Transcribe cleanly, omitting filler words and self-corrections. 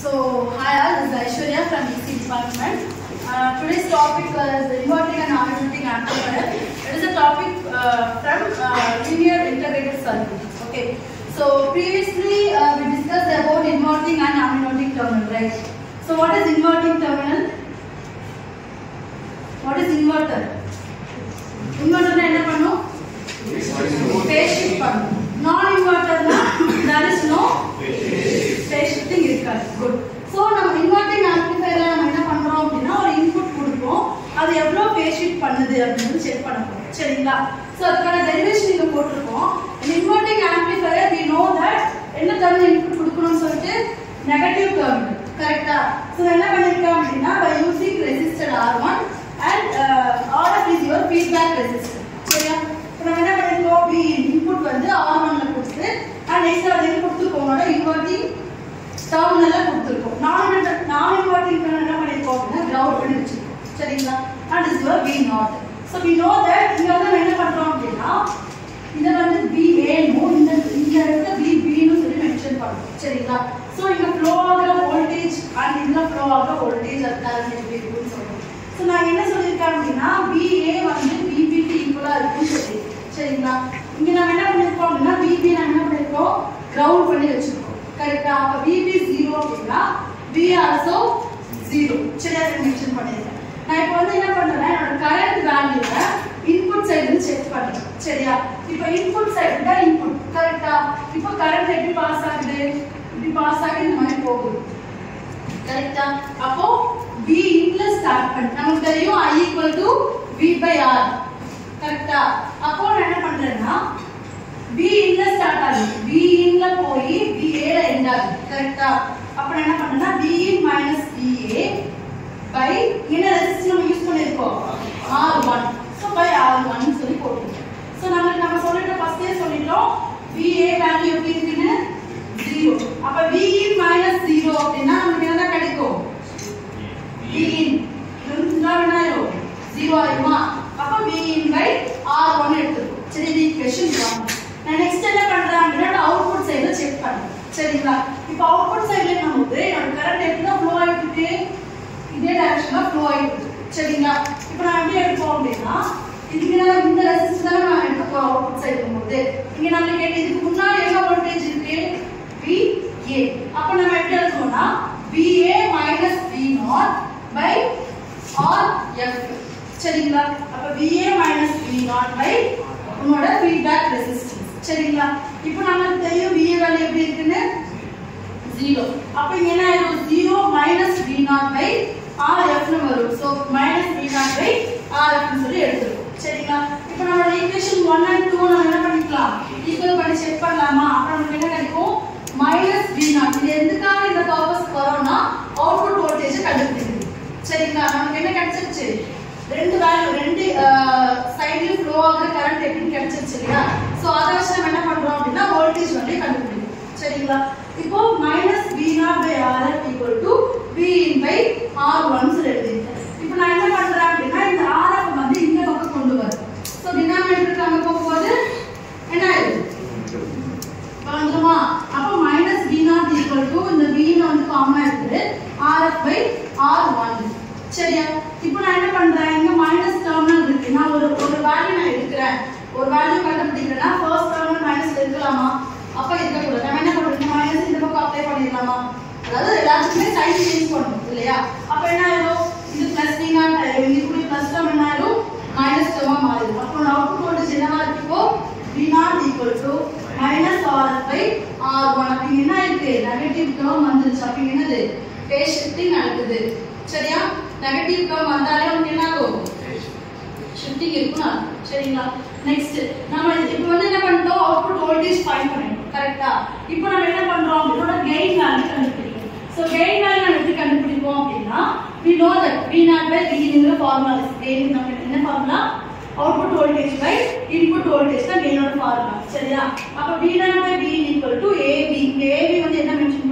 So, hi all, this is Aishwarya from EC department. Today's topic is inverting and non-inverting amplifier. It is a topic from linear integrated circuit. Okay. So previously we discussed about inverting and non-inverting terminal, right? So what is inverting terminal? What is inverter? Inverter na enna pannum? Phase shift pannum. Non-inverter na there is no phase shifting irukadu. Good. So நம்ம inverting amplifier la நம்ம என்ன பண்றோம் அப்படினா ஒரு input கொடுப்போம். அது எவ்வளவு phase shift பண்ணுது அப்படினு செக் பண்ண போறோம். சரிங்களா? So அதுக்கான டெரிவேஷன் இங்க போட்டுருக்கோம். In inverting amplifier we know that என்ன terminal input கொடுக்கணும்னு சொல்லிட்டு negative terminal. கரெக்ட்டா? So என்ன பண்ணிருக்கோம் அப்படினா by using resistor R1 and RF is your feedback resistor. சரியா? இப்போ நம்ம என்ன பண்ணிருக்கோம்? B input வந்து R1 ல கொடுத்து and next அது என்ன கொடுத்துருக்கோம்? inverting terminal ல கொடுத்துருக்கோம். நான் inverting terminal என்ன பண்ணிருக்கோம் அப்படினா ground பண்ணி வச்சிருக்கோம். சரிங்களா? and is your V naught. So we know that இங்க வந்து என்ன பண்றோம் அப்படினா இத வந்து VA நோ இந்த இடத்துல VB னு சொல்லி மென்ஷன் பண்றோம். சரிங்களா? சோ இங்க ஃப்ளோ ஆகுற வோல்டேஜ் and இந்த ஃப்ளோ ஆகுற வோல்டேஜ் அது கரண்ட் எப்படி இருக்குன்னு சொல்றோம். சோ நான் என்ன சொல்லிருக்கேன் அப்படினா VA வந்து VB க்கு ஈக்குவலா இருக்குன்னு சொல்லிருக்கேன். சரிங்களா? இங்க நாம என்ன பண்ணிருக்கோம் அப்படினா VB நாம என்ன பண்ணிருக்கோம் கிரவுண்ட் பண்ணி வச்சிருக்கோம். கரெக்ட்டா? அப்ப VB 0 அப்படினா V also 0. சரியா மென்ஷன் பண்ணிருக்கேன். நான் இப்போ வந்து என்ன பண்றேன்னா என்னோட கரண்ட் வேல்யூவை இன்புட் சைடுல செக் பண்றேன். சரியா? இப்போ இன்புட் சைடு தான் இன்புட். கரெக்ட்டா? இப்போ கரண்ட் எப்படி பாஸ் ஆகுது? இப்படி பாஸ் ஆகி இந்த மாதிரி போகுது. கரெக்ட்டா? அப்போ V இன்ல ஸ்டார்ட் பண்ணி நமக்கு தெரியும் I V/R. கரெக்ட்டா? அப்போ நான் என்ன பண்றேன்னா V இன்ல ஸ்டார்ட் ஆகுது. V இன்ல போய் VA ல எண்ட் ஆகுது. கரெக்ட்டா? அப்ப நான் என்ன பண்றேன்னா Vin - VA by என்ன ரெசிஸ்டன்ஸ் நம்ம யூஸ் பண்ணிருக்கோம் R1. சோ by R1 னு சொல்லி போட்டுருக்கோம். சோ நம்ம சொல்லிட்ட ஃபர்ஸ்டே சொல்லிட்டோம் VA வேல்யூ எப்படி இருக்குன்னு 0. அப்ப Vin - 0 அப்படினா நமக்கு என்ன கிடைக்கும்? Vin என்ன ஆயிரும்? 0 ஆயிடுமா? அப்ப Vin/R1 எடுத்துக்கோ. சரி இந்த ஈக்குவேஷன் 1. நான் நெக்ஸ்ட் என்ன பண்றேன் அப்படினா அவுட்புட் சைடுல செக் பண்றேன். சரிங்களா? இப்போ அவுட்புட் சைடுல நமக்கு என்னோட கரண்ட் எப்படி ஃப்ளோ ஆயிட்டு இருக்கு? இதே டைரக்ஷன்ல ஃப்ளோ ஆயிட்டு இருக்கு. சரிங்களா? இப்போ நான் எப்படி எடுப்போம் அப்படினா இதுக்கு இந்த ரெசிஸ்டன்ஸ் தான் நான் எடுக்க போறேன் அவுட்புட் சைடு போகும்போது. இங்க நமக்கு கேட்ட இதுக்கு முன்னாடி என்ன வோல்டேஜ் இருக்கு? VA. அப்ப நம்ம எப்படி எழுதுவோம்னா VA - V0 by RF. சரிங்களா? அப்ப VA - V0 by உன்னோட ஃபீட்பேக் ரெசிஸ்டன்ஸ். சரிங்களா? இப்போ நமக்கு தெரியும் VA வேல்யூ எப்படி இருக்குன்னு 0. அப்ப இங்க என்ன ஆயிடும்? 0 - V0 by RF னு வரும். சோ -V0 by RF னு சொல்லி எடுத்துறோம். சரிங்களா? இப்போ நம்ம ஈக்குவேஷன் 1 and 2 நம்ம என்ன பண்ணிக்கலாம்? ஈக்குவல் பண்ணி செக் பண்ணலாமா? அப்ப நமக்கு என்ன கிடைக்கும்? -V0. இது எதுக்காக இந்த பர்பஸ் வரோம்னா அவுட்புட் வோல்டேஜ் கண்டுபிடிக்கிறது. சரிங்களா? நமக்கு என்ன கிடைச்சிருச்சு? ரெண்டு வேல்யூ ரெண்டு சைடுல ஃப்ளோ ஆகுற கரண்ட் எப்படி கிடைச்சிருச்சு இல்லையா? சோ அத வச்சு நம்ம என்ன பண்றோம் அப்படினா வோல்டேஜ் வந்து கண்டுபிடிக்கணும். சரிங்களா? இப்போ -V0 by RF Vin/R1 சொல்லி எழுதிட்டேன். இப்போ நான் என்ன பண்றேன் அப்படினா இந்த RF வந்து இந்த பக்கம் கொண்டு வரேன். சோ டினாமினேட்டருக்கு அங்க போகும்போது என்ன ஆயிடும்? வந்துருமா? அப்ப -V0 இந்த V ன வந்து காமனா இருக்குது RF/R1. சரியா? இப்போ நான் என்ன பண்றேன்? இங்க மைனஸ் டெர்மினல் இருக்கு. நான் ஒரு வேல்யூ நான் எடுக்கிறேன். ஒரு வேல்யூ கண்டுபிடிக்கிறேன்னா ஃபர்ஸ்ட் டெர்மினல் மைனஸ்ல இருக்கலாமா? அப்ப இருக்க கூடாது. நம்ம என்ன பண்றோம்? மைனஸ் இந்த பக்கம் அப்ளை பண்ணிரலாமா? அதாவது எல்லாத்துக்குமே சைன் சேஞ்ச் பண்ணனும் இல்லையா? அப்ப என்ன ஆயிடும்? இது பிளஸ் V0 ஆயிடும். இது கூட பிளஸ் டெர்ம் என்ன ஆயிடும்? மைனஸ் டெர்மா மாறிடும். அப்ப அவுட்புட் வோல்டேஜ் என்னவா இருக்கோ? V0 -RF/R1. அப்ப என்ன இருக்கு? நெகட்டிவ் டெர்ம் வந்துருச்சு. அப்ப என்னது? ஃபேஸ் ஷிஃப்டிங் நடக்குது. சரியா? நெகட்டிவ் டெர்ம் வந்தாலே உங்களுக்கு என்ன ஆகும்? ஷிஃப்டிங் இருக்கும்னா. சரிங்களா? நெக்ஸ்ட் நம்ம இப்போ வந்து என்ன பண்றோம்? அவுட்புட் வோல்டேஜ் ஃபைண்ட் பண்ணனும். கரெக்ட்டா? இப்போ நம்ம என்ன பண்றோம்? இதோட கெயின் வேல்யூ கண்டுபிடிக்கணும். சோ கெயின் வேல்யூ நம்ம எப்படி கண்டுபிடிப்போம் அப்படினா we know that V0/Vin ங்கற ஃபார்முலா இருக்கு. கெயின் நம்ம என்ன formula? Output voltage by input voltage தான் கெயினோட ஃபார்முலா. சரியா? அப்ப V0/Vin = AB. AB வந்து என்ன மென்ஷன்